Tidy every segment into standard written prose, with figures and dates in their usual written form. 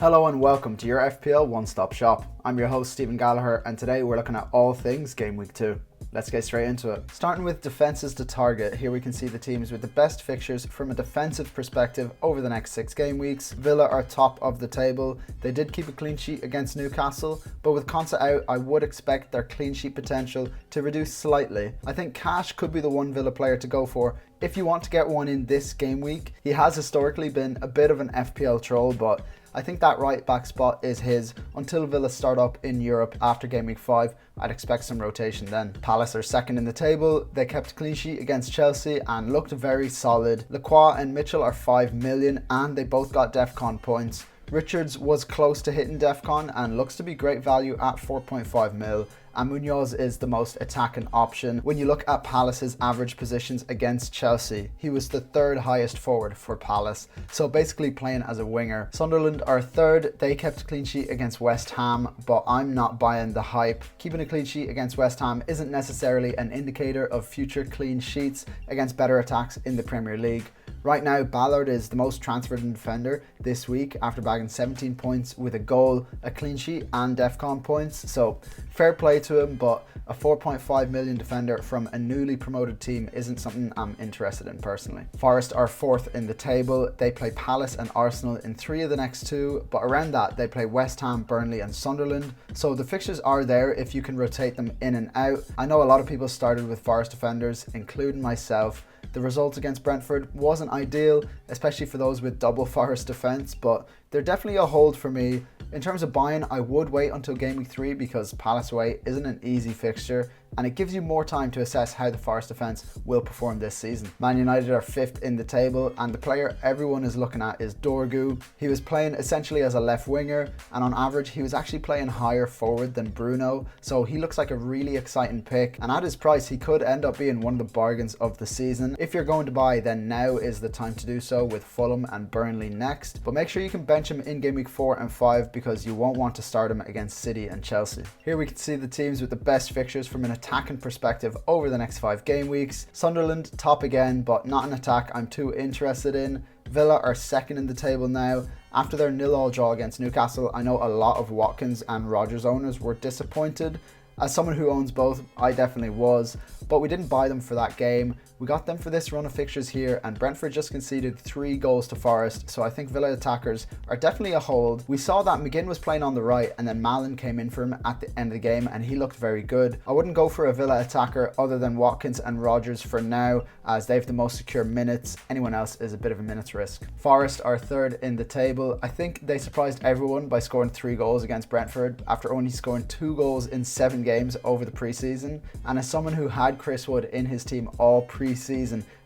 Hello and welcome to your FPL one-stop shop. I'm your host Stephen Gallagher and today we're looking at all things Game Week 2. Let's get straight into it. Starting with defences to target, here we can see the teams with the best fixtures from a defensive perspective over the next 6 game weeks. Villa are top of the table. They did keep a clean sheet against Newcastle, but with Konsa out, I would expect their clean sheet potential to reduce slightly. I think Cash could be the one Villa player to go for if you want to get one in this game week. He has historically been a bit of an FPL troll, but I think that right back spot is his until Villa start up in Europe after game week 5. I'd expect some rotation then. Palace are second in the table. They kept a clean sheet against Chelsea and looked very solid. Lacroix and Mitchell are 5 million and they both got DEFCON points. Richards was close to hitting DEFCON and looks to be great value at 4.5 mil. And Munoz is the most attacking option. When you look at Palace's average positions against Chelsea, he was the third highest forward for Palace, so basically playing as a winger. Sunderland are third. They kept a clean sheet against West Ham, but I'm not buying the hype. Keeping a clean sheet against West Ham isn't necessarily an indicator of future clean sheets against better attacks in the Premier League. Right now, Ballard is the most transferred defender this week after bagging 17 points with a goal, a clean sheet and DEFCON points. So fair play to him, but a 4.5 million defender from a newly promoted team isn't something I'm interested in personally. Forest are fourth in the table. They play Palace and Arsenal in 3 of the next 2, but around that they play West Ham, Burnley and Sunderland. So the fixtures are there if you can rotate them in and out. I know a lot of people started with Forest defenders, including myself. The result against Brentford wasn't ideal, especially for those with double Forest defence, but they're definitely a hold for me. In terms of buying, I would wait until game week 3 because Palace away isn't an easy fixture and it gives you more time to assess how the Forest defence will perform this season. Man United are 5th in the table and the player everyone is looking at is Dorgu. He was playing essentially as a left winger and on average he was actually playing higher forward than Bruno, so he looks like a really exciting pick, and at his price he could end up being one of the bargains of the season. If you're going to buy, then now is the time to do so, with Fulham and Burnley next, but make sure you can bench him in game week 4 and 5 because you won't want to start him against City and Chelsea. Here we can see the teams with the best fixtures from an attacking perspective over the next 5 game weeks. Sunderland top again, but not an attack I'm too interested in. Villa are second in the table now. After their 0-0 draw against Newcastle, I know a lot of Watkins and Rodgers owners were disappointed. As someone who owns both, I definitely was, but we didn't buy them for that game. We got them for this run of fixtures here, and Brentford just conceded 3 goals to Forest, so I think Villa attackers are definitely a hold. We saw that McGinn was playing on the right, and then Malen came in for him at the end of the game, and he looked very good. I wouldn't go for a Villa attacker other than Watkins and Rodgers for now, as they have the most secure minutes. Anyone else is a bit of a minutes risk. Forest are 3rd in the table. I think they surprised everyone by scoring 3 goals against Brentford after only scoring 2 goals in 7 games over the preseason, and as someone who had Chris Wood in his team all preseason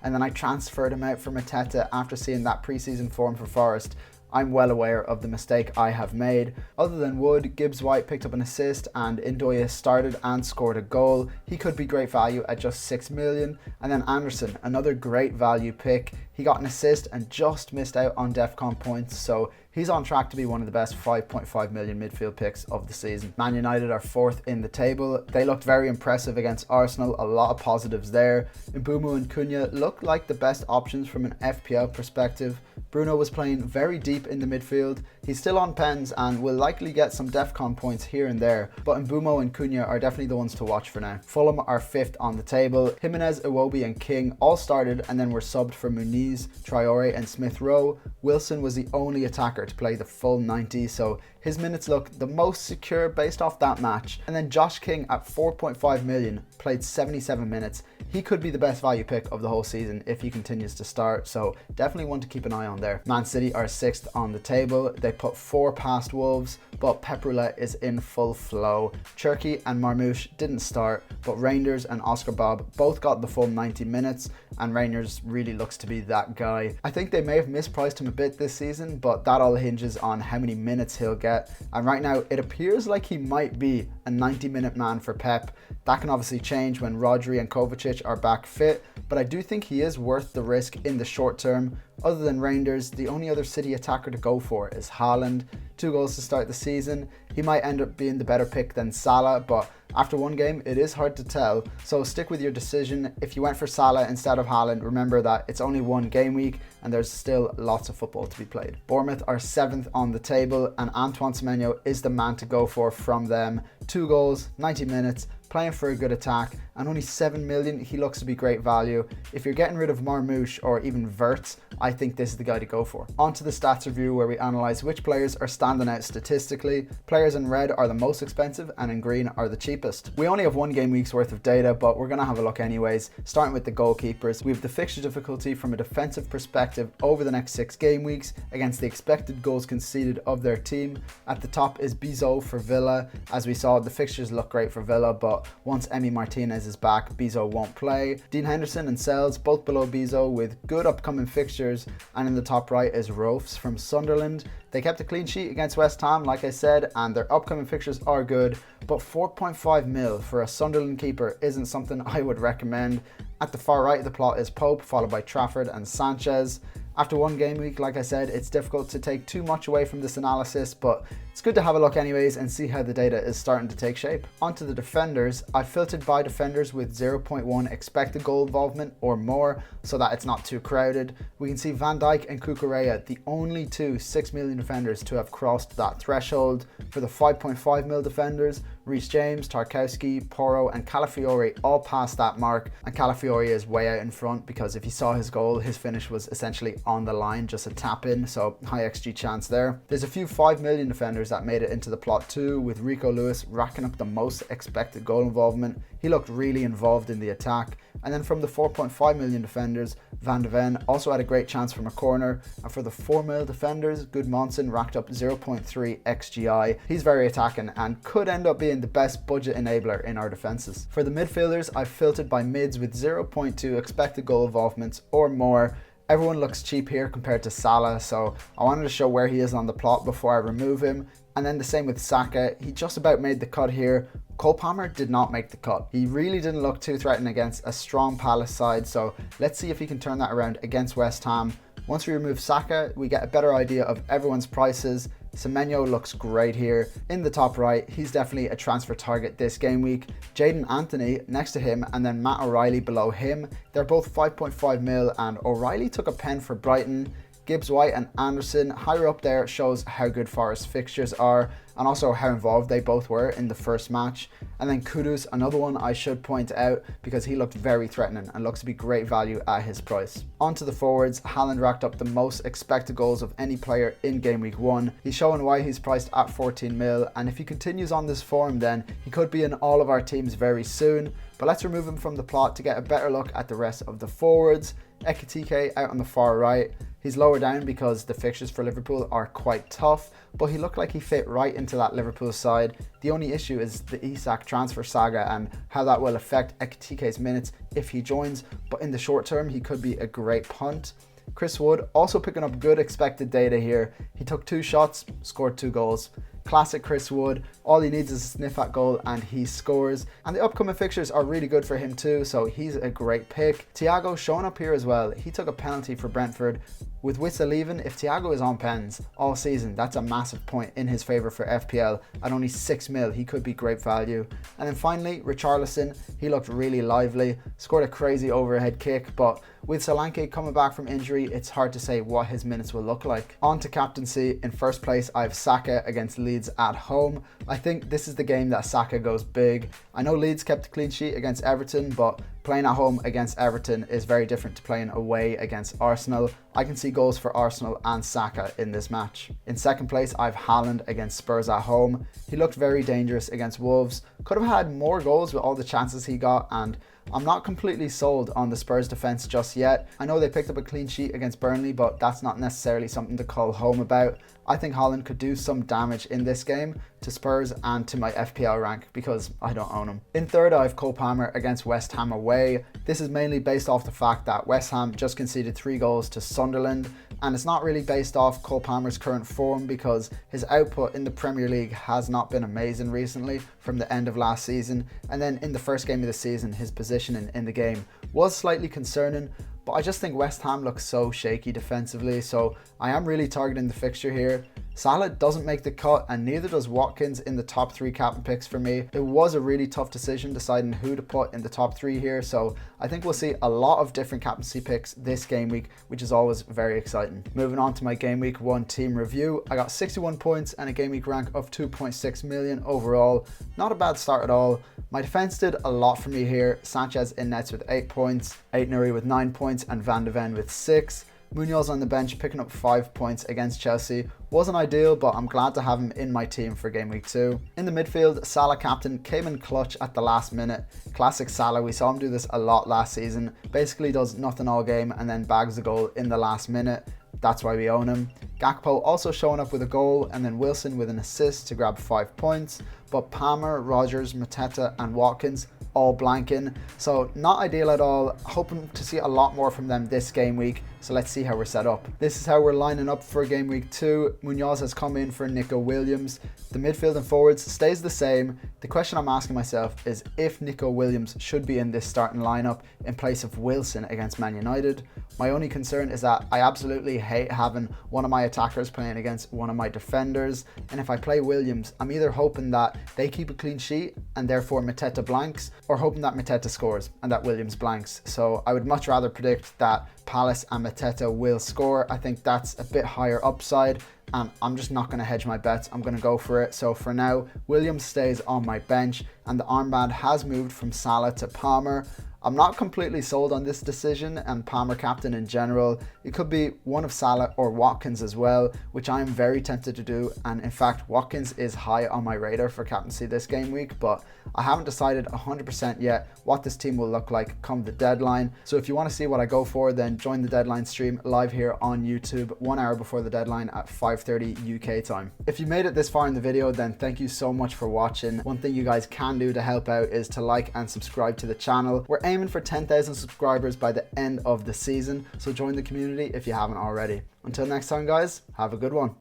and then I transferred him out for Mateta after seeing that preseason form for Forest, I'm well aware of the mistake I have made. Other than Wood, Gibbs-White picked up an assist and Ndoye started and scored a goal. He could be great value at just 6 million. And then Anderson, another great value pick. He got an assist and just missed out on DEFCON points, so he's on track to be one of the best 5.5 million midfield picks of the season. Man United are 4th in the table. They looked very impressive against Arsenal, a lot of positives there. Mbeumo and Cunha looked like the best options from an FPL perspective. Bruno was playing very deep in the midfield. He's still on pens and will likely get some DEFCON points here and there, but Mbeumo and Cunha are definitely the ones to watch for now. Fulham are 5th on the table. Jimenez, Iwobi and King all started and then were subbed for Muniz, Traore and Smith Rowe. Wilson was the only attacker to play the full 90, so his minutes look the most secure based off that match. And then Josh King at 4.5 million played 77 minutes. He could be the best value pick of the whole season if he continues to start, so definitely one to keep an eye on there. Man City are 6th on the table. They put 4 past Wolves, but Pep Roulette is in full flow. Cherki and Marmouche didn't start, but Reinders and Oscar Bob both got the full 90 minutes, and Reinders really looks to be that guy. I think they may have mispriced him a bit this season, but that all hinges on how many minutes he'll get, and right now it appears like he might be a 90-minute man for Pep. That can obviously change when Rodri and Kovacic are back fit, but I do think he is worth the risk in the short term. Other than Reinders, the only other City attacker to go for is Haaland. 2 goals to start the season. He might end up being the better pick than Salah, but After one game, it is hard to tell, so stick with your decision. If you went for Salah instead of Haaland, remember that it's only one game week and there's still lots of football to be played. Bournemouth are 7th on the table and Antoine Semenyo is the man to go for from them. 2 goals, 90 minutes, playing for a good attack, and only 7 million, he looks to be great value. If you're getting rid of Marmoush or even Wirtz, I think this is the guy to go for. On to the stats review where we analyse which players are standing out statistically. Players in red are the most expensive and in green are the cheapest. We only have one game week's worth of data, but we're going to have a look anyways. Starting with the goalkeepers, we have the fixture difficulty from a defensive perspective over the next 6 game weeks against the expected goals conceded of their team. At the top is Bizot for Villa. As we saw, the fixtures look great for Villa, but once Emi Martinez is back, Bizot won't play. Dean Henderson and Sells both below Bizot with good upcoming fixtures, and in the top right is Rolfs from Sunderland. They kept a clean sheet against West Ham, like I said, and their upcoming fixtures are good, but 4.5 mil for a Sunderland keeper isn't something I would recommend. At the far right of the plot is Pope, followed by Trafford and Sanchez. After one game week, like I said, it's difficult to take too much away from this analysis, but it's good to have a look anyways and see how the data is starting to take shape. Onto the defenders, I've filtered by defenders with 0.1 expected goal involvement or more so that it's not too crowded. We can see Van Dijk and Cucurella, the only two 6 million defenders to have crossed that threshold. For the 5.5 mil defenders, Reece James, Tarkowski, Porro and Calafiori all passed that mark, and Calafiori is way out in front because if you saw his goal, his finish was essentially on the line, just a tap in, so high XG chance there. There's a few 5 million defenders that made it into the plot too, with Rico Lewis racking up the most expected goal involvement. He looked really involved in the attack. And then from the 4.5 million defenders, Van de Ven also had a great chance from a corner. And for the 4 mil defenders, Gudmundsson racked up 0.3 XGI. He's very attacking and could end up being the best budget enabler in our defenses. For the midfielders, I've filtered by mids with 0.2 expected goal involvements or more. Everyone looks cheap here compared to Salah, so I wanted to show where he is on the plot before I remove him. And then the same with Saka, he just about made the cut here. Cole Palmer did not make the cut. He really didn't look too threatening against a strong Palace side, so let's see if he can turn that around against West Ham. Once we remove Saka, we get a better idea of everyone's prices. Semenyo looks great here. In the top right, he's definitely a transfer target this game week. Jaden Anthony next to him and then Matt O'Reilly below him. They're both 5.5 mil and O'Reilly took a pen for Brighton. Gibbs White and Anderson higher up there shows how good Forest fixtures are and also how involved they both were in the first match. And then Kudus, another one I should point out because he looked very threatening and looks to be great value at his price. Onto the forwards, Haaland racked up the most expected goals of any player in game week 1. He's showing why he's priced at 14 mil, and if he continues on this form then he could be in all of our teams very soon. But let's remove him from the plot to get a better look at the rest of the forwards. Ekitike out on the far right. He's lower down because the fixtures for Liverpool are quite tough, but he looked like he fit right into that Liverpool side. The only issue is the Isak transfer saga and how that will affect Ekitike's minutes if he joins, but in the short term he could be a great punt. Chris Wood also picking up good expected data here. He took 2 shots, scored 2 goals. Classic Chris Wood, all he needs is a sniff at goal and he scores. And the upcoming fixtures are really good for him too, so he's a great pick. Thiago showing up here as well. He took a penalty for Brentford. With Witsel leaving, if Thiago is on pens all season, that's a massive point in his favour for FPL. At only 6 mil, he could be great value. And then finally, Richarlison, he looked really lively, scored a crazy overhead kick, but with Solanke coming back from injury, it's hard to say what his minutes will look like. On to captaincy. In first place, I have Saka against Leeds at home. I think this is the game that Saka goes big. I know Leeds kept a clean sheet against Everton, but playing at home against Everton is very different to playing away against Arsenal. I can see goals for Arsenal and Saka in this match. In second place, I have Haaland against Spurs at home. He looked very dangerous against Wolves. Could have had more goals with all the chances he got, and I'm not completely sold on the Spurs defence just yet. I know they picked up a clean sheet against Burnley, but that's not necessarily something to call home about. I think Haaland could do some damage in this game to Spurs and to my FPL rank because I don't own him. In third, I have Cole Palmer against West Ham away. This is mainly based off the fact that West Ham just conceded 3 goals to Sunderland, and it's not really based off Cole Palmer's current form because his output in the Premier League has not been amazing recently from the end of last season, and then in the first game of the season his positioning in the game was slightly concerning. but I just think West Ham looks so shaky defensively, so I am really targeting the fixture here. Salah doesn't make the cut and neither does Watkins in the top 3 captain picks for me. It was a really tough decision deciding who to put in the top 3 here, so I think we'll see a lot of different captaincy picks this game week, which is always very exciting. Moving on to my game week 1 team review, I got 61 points and a game week rank of 2.6 million overall. Not a bad start at all. My defense did a lot for me here. Sanchez in nets with 8 points, Aït-Nouri with 9 points and Van de Ven with 6. Munoz on the bench picking up 5 points against Chelsea. Wasn't ideal, but I'm glad to have him in my team for game week 2. In the midfield, Salah captain came in clutch at the last minute. Classic Salah, we saw him do this a lot last season. Basically does nothing all game and then bags a goal in the last minute. That's why we own him. Gakpo also showing up with a goal and then Wilson with an assist to grab 5 points. But Palmer, Rogers, Mateta and Watkins all blanking. So not ideal at all. Hoping to see a lot more from them this game week. So let's see how we're set up. This is how we're lining up for game week 2. Munoz has come in for Nico Williams. The midfield and forwards stays the same. The question I'm asking myself is if Nico Williams should be in this starting lineup in place of Wilson against Man United. My only concern is that I absolutely hate having one of my attackers playing against one of my defenders. And if I play Williams, I'm either hoping that they keep a clean sheet and therefore Mateta blanks, or hoping that Mateta scores and that Williams blanks. So I would much rather predict that Palace and Mateta will score. I think that's a bit higher upside and I'm just not going to hedge my bets. I'm going to go for it. So for now, Williams stays on my bench and the armband has moved from Salah to Palmer. I'm not completely sold on this decision and Palmer captain in general. It could be one of Salah or Watkins as well, which I am very tempted to do. And in fact, Watkins is high on my radar for captaincy this game week, but I haven't decided 100% yet what this team will look like come the deadline. So if you want to see what I go for, then join the deadline stream live here on YouTube 1 hour before the deadline at 5:30 UK time. If you made it this far in the video, then thank you so much for watching. One thing you guys can do to help out is to like and subscribe to the channel. We're aiming for 10,000 subscribers by the end of the season, so join the community if you haven't already. Until next time guys, have a good one.